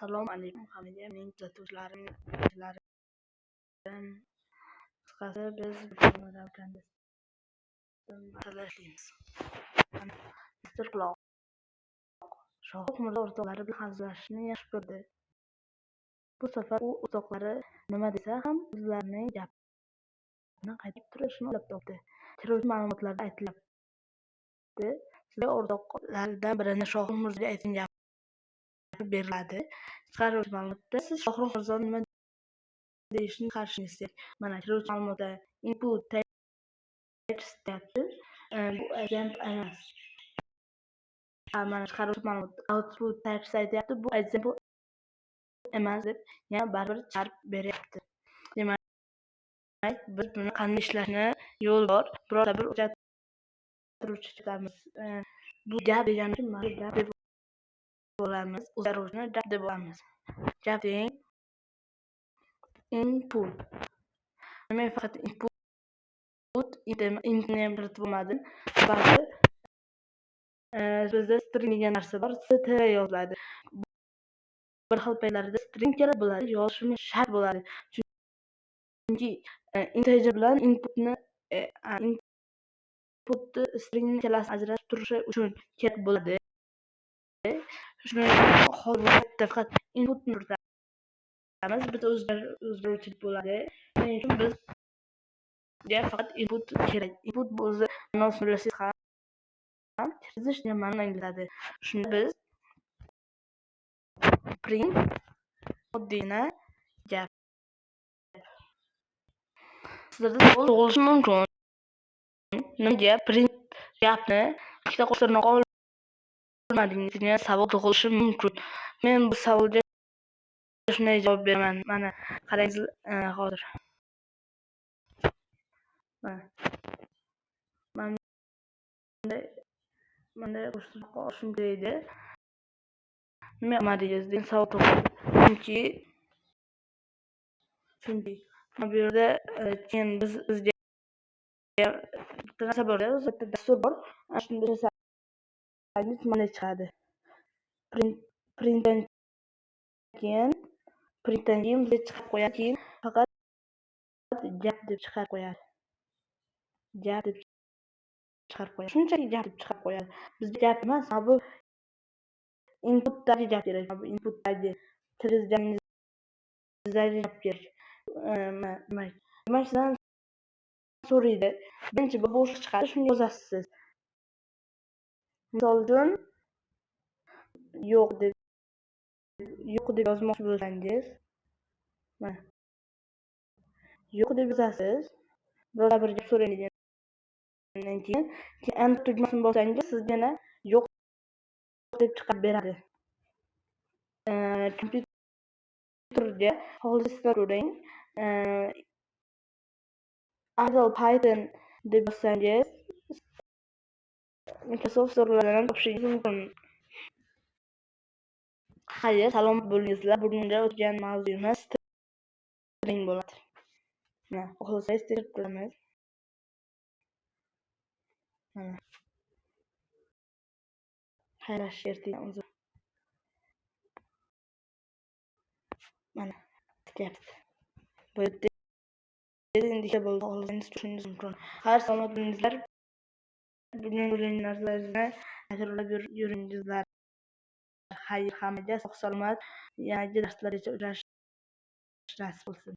Assalomu alaykum hammaga, mening kuzatuvchilarim. Qisqasi, biz bugun Afg'oniston haqida ishlaymiz. Mr. Quloq Shohruh Mirzo o'rtoqlari bilan hazillashishni yaxshi ko'rdi. Bu safar u o'rtoqlari nima desa ham o'zlarining gapini qaytarib turishni o'ylab topdi. Terrorchi ma'lumotlarda aytilyapti, sizga o'rtoqlardan birini Shohruh Mirzoga aytgan gapi beriladi. Chiqaruvchi ma'lumotda siz Shohruh Mirzoni nima deyishini qarshingizda. Mana terrorchi ma'lumotda input text deyapti. Bu agent emas. Mana chiqaruvchi ma'lumot output text aytyapti. Bu example emas deb yana baribir chiqarib beryapti. Demak, biz buni qanday ishlashni yo'l bor. Birorta bir o'zgartiruvchi chiqamiz. Bu gap degani gap deb bo'lamiz. O'zgaruvchini gap deb bo'lamiz. Gap deng input. Men faqat input input bo'lmadim. Ba'zi bizda string degan narsa bor, str yoziladi. Bir xil paytlarda string kerak bo'ladi, yozishimiz shart bo'ladi. Chunki integer bilan inputni stringni ikkalasini ajratib turishi uchun kerak bo'ladi. Shuni hozir faqat inputni kiritamiz, bitta o'zgaruvchi bo'ladi. Shuning uchun bizga faqat input kerak. Input bu o'zi ma'nosini bilsangiz ham kirish degan ma'noni anglatadi. Shunda biz print oddiyna gap. Sizlarda savol tug'ilishi mumkin. Nimaga print gapni ikkita qo'shtirnoq olmadingiz degan savol tug'ilishi mumkin. Men bu savolga shunday javob beraman. Mana qarangiz hozir. Mana qo'shtirnoq olishim deydi. Nima qilmadingiz degan savol tug'iladi. Chunki bu yerda keyin bizga bitta narsa bor, bitta dastur bor. Shunda desangiz mana chiqadi. Printdan keyin bizga chiqib qo'yadi, keyin faqat gap deb chiqarib qo'yadi. Shunchaki gap deb chiqarib qo'yadi. Bizga gap emas, bu inputdagi gap kerak. Bu inputdagi kirgizganingizdagi gap kerak. Demak, sizdan so'raydi. Birinchi bir bo'shliq chiqadi, shuni yozasiz. Misol uchun yo'q deb yozmoqchi bo'lsangiz, mana yo'q deb yozasiz. Biror bir gap so'raydigandan keyin enter tugmasini bossangiz, sizga yana yo'q deb chiqarib beradi. Kompyuterga hozir ko'ring. Idle Python deb yozsangiz, Microsoft serverlaridan topishingiz mumkin. Xayr, salom bo'lingizlar. Bugungi o'tgan mavzuimiz string bo'ladi. Mana, xohlasangiz tekshirib ko'ramiz. Mana. Xayrlashish ertaga o'zi. Mana, ketyapti. Bu yerda endi bo'ldi, xohlasangiz tushunishingiz mumkin. Xayr, salomat bo'lingizlar. Bugun o'ylagan narsalaringizni takrorlab yuringizlar. Xayr, hammaga sog' salomat. Yangi darslargacha uchrashish nasib bo'lsin.